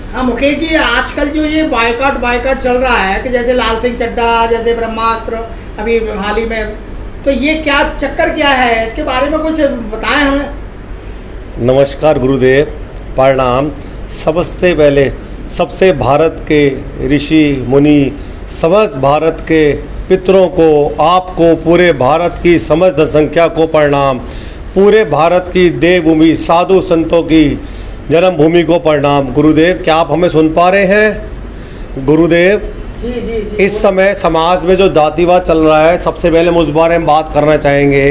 हाँ मुकेश जी, आजकल जो ये बायकॉट चल रहा है कि जैसे लाल सिंह चड्ढा, जैसे ब्रह्मास्त्र अभी हाल ही में, तो ये क्या चक्कर क्या है, इसके बारे में कुछ बताएं हमें। नमस्कार गुरुदेव, प्रणाम। सबसे पहले सबसे भारत के ऋषि मुनि, समस्त भारत के पितरों को, आपको, पूरे भारत की समस्त जनसंख्या को प्रणाम। पूरे भारत की देवभूमि, साधु संतों की जन्मभूमि को प्रणाम। गुरुदेव, क्या आप हमें सुन पा रहे हैं? गुरुदेव, जी। इस समय समाज में जो जातिवाद चल रहा है, सबसे पहले हम उस बारे में बात करना चाहेंगे।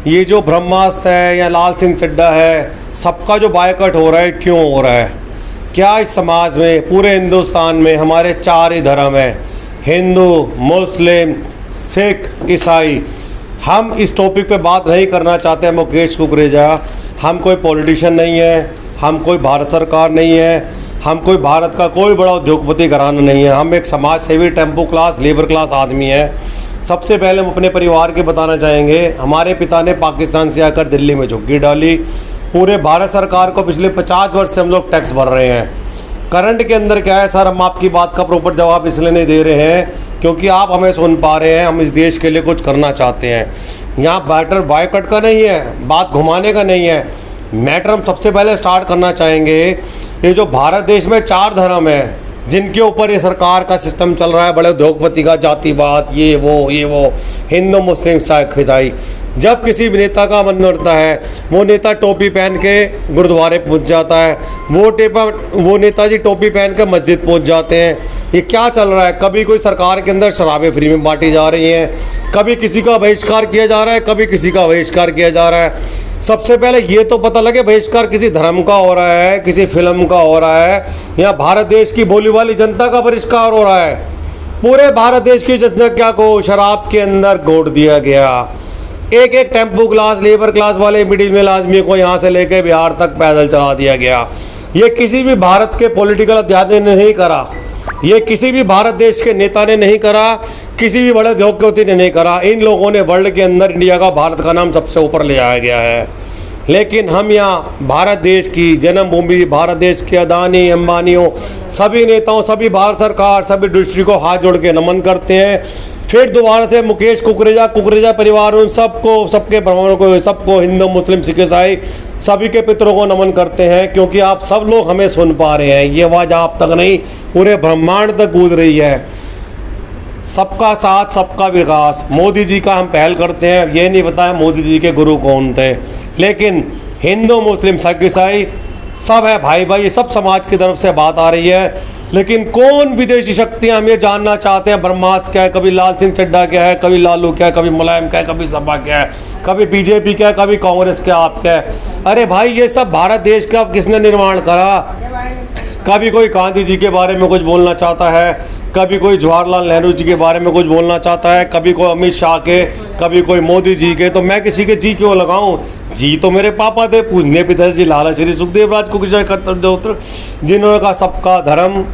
ये जो ब्रह्मास्त्र है या लाल सिंह चड्ढा है, सबका जो बायकॉट हो रहा है, क्यों हो रहा है? क्या इस समाज में, पूरे हिंदुस्तान में हमारे 4 ही धर्म हैं, हिंदू, मुस्लिम, सिख, ईसाई। हम इस टॉपिक पे बात नहीं करना चाहते हैं मुकेश कुकरेजा। हम कोई पॉलिटिशियन नहीं है, हम कोई भारत सरकार नहीं है, हम कोई भारत का कोई बड़ा उद्योगपति घराना नहीं है। हम एक समाज सेवी, टेम्पो क्लास, लेबर क्लास आदमी है। सबसे पहले हम अपने परिवार के बताना चाहेंगे। हमारे पिता ने पाकिस्तान से आकर दिल्ली में झुग्गी डाली। पूरे भारत सरकार को पिछले 50 वर्ष से हम लोग टैक्स भर रहे हैं। करंट के अंदर क्या है सर, हम आपकी बात का प्रॉपर जवाब इसलिए नहीं दे रहे हैं क्योंकि आप हमें सुन पा रहे हैं। हम इस देश के लिए कुछ करना चाहते हैं। यहाँ मैटर बायकॉट का नहीं है, बात घुमाने का नहीं है। मैटर हम सबसे पहले स्टार्ट करना चाहेंगे। ये जो भारत देश में 4 धर्म है जिनके ऊपर ये सरकार का सिस्टम चल रहा है, बड़े उद्योगपति का जातिवाद, ये वो, हिंदू, मुस्लिम, सिख, ईसाई। जब किसी भी नेता का मन करता है, वो नेता टोपी पहन के गुरुद्वारे पहुंच जाता है, वो नेताजी टोपी पहन के मस्जिद पहुंच जाते हैं। ये क्या चल रहा है? कभी कोई सरकार के अंदर शराबें फ्री में बांटी जा रही हैं, कभी किसी का बहिष्कार किया जा रहा है, कभी किसी का बहिष्कार किया जा रहा है। सबसे पहले ये तो पता लगे बहिष्कार किसी धर्म का हो रहा है, किसी फिल्म का हो रहा है, या भारत देश की बोली वाली जनता का बहिष्कार हो रहा है। पूरे भारत देश की जनसंख्या को शराब के अंदर गोद दिया गया। एक टेम्पो क्लास, लेबर क्लास वाले मिडिल आदमी को यहाँ से लेकर बिहार तक पैदल चला दिया गया। ये किसी भी भारत के पॉलिटिकल अध्यात्म ने नहीं करा, ये किसी भी भारत देश के नेता ने नहीं करा, किसी भी बड़े उद्योगपति ने नहीं करा। इन लोगों ने वर्ल्ड के अंदर इंडिया का, भारत का नाम सबसे ऊपर ले आया गया है। लेकिन हम यहाँ भारत देश की जन्मभूमि, भारत देश के अदानी अंबानियों, सभी नेताओं, सभी भारत सरकार, सभी डिस्ट्रिक्ट को हाथ जोड़ के नमन करते हैं। फिर दोबारा से मुकेश कुकरेजा परिवार, उन सबको, सबके ब्राह्मणों को, सबको, हिंदू, मुस्लिम, सिख, ईसाई, सभी के पितरों को नमन करते हैं। क्योंकि आप सब लोग हमें सुन पा रहे हैं। ये आवाज़ आप तक नहीं, पूरे ब्रह्मांड तक गूंज रही है। सबका साथ, सबका विकास, मोदी जी का हम पहल करते हैं। ये नहीं बताया मोदी जी के गुरु कौन थे, लेकिन हिंदू, मुस्लिम, सिख, ईसाई सब है भाई। ये सब समाज की तरफ से बात आ रही है। लेकिन कौन विदेशी शक्तियां, हम ये जानना चाहते हैं। ब्रह्मास्त्र क्या है, कभी लाल सिंह चड्ढा क्या है, कभी लालू क्या है, कभी मुलायम क्या है, कभी सपा क्या है, कभी बीजेपी क्या है, कभी कांग्रेस क्या, आप क्या है। अरे भाई, ये सब भारत देश का किसने निर्माण करा? कभी कोई गांधी जी के बारे में कुछ बोलना चाहता है, कभी कोई जवाहरलाल नेहरू जी के बारे में कुछ बोलना चाहता है, कभी कोई अमित शाह के, कभी कोई मोदी जी के। तो मैं किसी के जी क्यों लगाऊं? जी तो मेरे पापा थे, पूजनीय पिताजी लाला श्री सुखदेव राज कुकरेजा, जिन्होंने कहा सबका धर्म,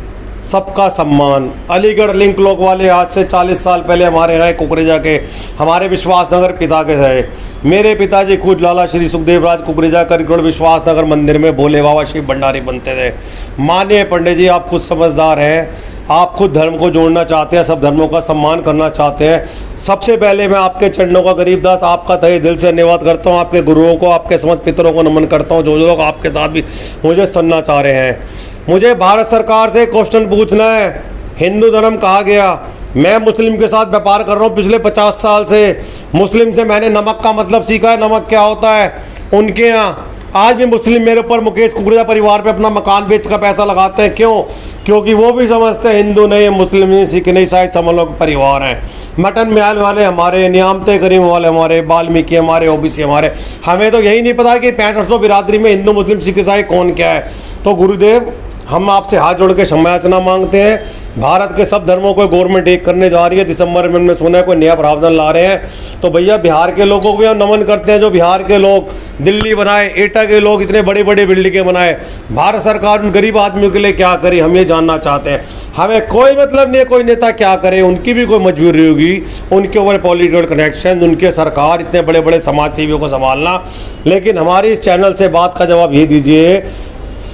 सबका सम्मान। अलीगढ़ लिंक लोक वाले आज से 40 साल पहले हमारे यहाँ कुकरेजा के, हमारे विश्वासनगर पिता के रहे। मेरे पिताजी खुद लाला श्री सुखदेव राज कुकरेजा करिकोड़ विश्वासनगर मंदिर में भोले बाबा शिव भंडारी बनते थे। मानिए पंडित जी, आप खुद समझदार हैं, आप खुद धर्म को जोड़ना चाहते हैं, सब धर्मों का सम्मान करना चाहते हैं। सबसे पहले मैं आपके चरणों का गरीबदास, आपका तहे दिल से धन्यवाद करता हूँ। आपके गुरुओं को, आपके समस्त पितरों को नमन करता हूँ, जो लोग आपके साथ भी मुझे सुनना चाह रहे हैं। मुझे भारत सरकार से क्वेश्चन पूछना है। हिंदू धर्म कहा गया, मैं मुस्लिम के साथ व्यापार कर रहा हूँ पिछले 50 साल से। मुस्लिम से मैंने नमक का मतलब सीखा है, नमक क्या होता है। उनके यहाँ आज भी मुस्लिम मेरे ऊपर, मुकेश कुकरेजा परिवार पे अपना मकान बेच का पैसा लगाते हैं। क्यों? क्योंकि वो भी समझते हैं हिंदू नहीं, मुस्लिम नहीं, सिख नहीं, ईसाई सब लोग परिवार हैं। मटन महल वाले हमारे, नियामते करीम वाले हमारे, वाल्मीकि हमारे, ओबीसी हमारे। हमें तो यही नहीं पता कि 6500 बिरादरी में हिंदू, मुस्लिम, सिख, ईसाई कौन क्या है। तो गुरुदेव, हम आपसे हाथ जोड़ के क्षमा याचना मांगते हैं। भारत के सब धर्मों को गवर्नमेंट एक करने जा रही है। दिसंबर में हमने सुना है कोई नया प्रावधान ला रहे हैं। तो भैया, बिहार के लोगों को भी हम नमन करते हैं, जो बिहार के लोग दिल्ली बनाए, एटा के लोग इतने बड़ी बड़ी बिल्डिंगें बनाए। भारत सरकार उन गरीब आदमियों के लिए क्या करे, हम ये जानना चाहते हैं। हमें कोई मतलब नहीं है कोई नेता क्या करे, उनकी भी कोई मजबूरी होगी, उनके ऊपर पॉलिटिकल कनेक्शन, उनके सरकार, इतने बड़े बड़े समाज सेवियों को संभालना। लेकिन हमारी इस चैनल से बात का जवाब ये दीजिए,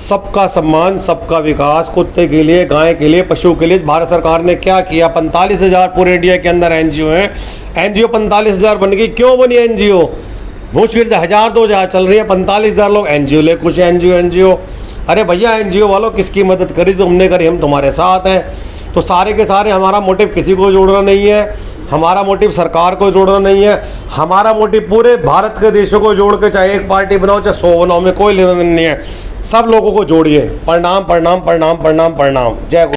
सबका सम्मान सबका विकास, कुत्ते के लिए, गाय के लिए, पशु के लिए भारत सरकार ने क्या किया। 45,000 पूरे इंडिया के अंदर एनजीओ हैं। एनजीओ 45,000 बन गई। क्यों बनी एनजीओ? मुश्किल से 1,000-2,000 चल रही है, 45,000 लोग एनजीओ ले कुछ एनजीओ। अरे भैया एनजीओ वालों किसकी मदद करी? तुमने करी, हम तुम्हारे साथ हैं। तो सारे के सारे हमारा मोटिव किसी को जोड़ना नहीं है, हमारा मोटिव सरकार को जोड़ना नहीं है, हमारा मोटिव पूरे भारत के देशों को जोड़ के, चाहे एक पार्टी बनाओ चाहे 100 बनाओ, में कोई लेना देना नहीं है। सब लोगों को जोड़िए। प्रणाम प्रणाम प्रणाम प्रणाम प्रणाम। जय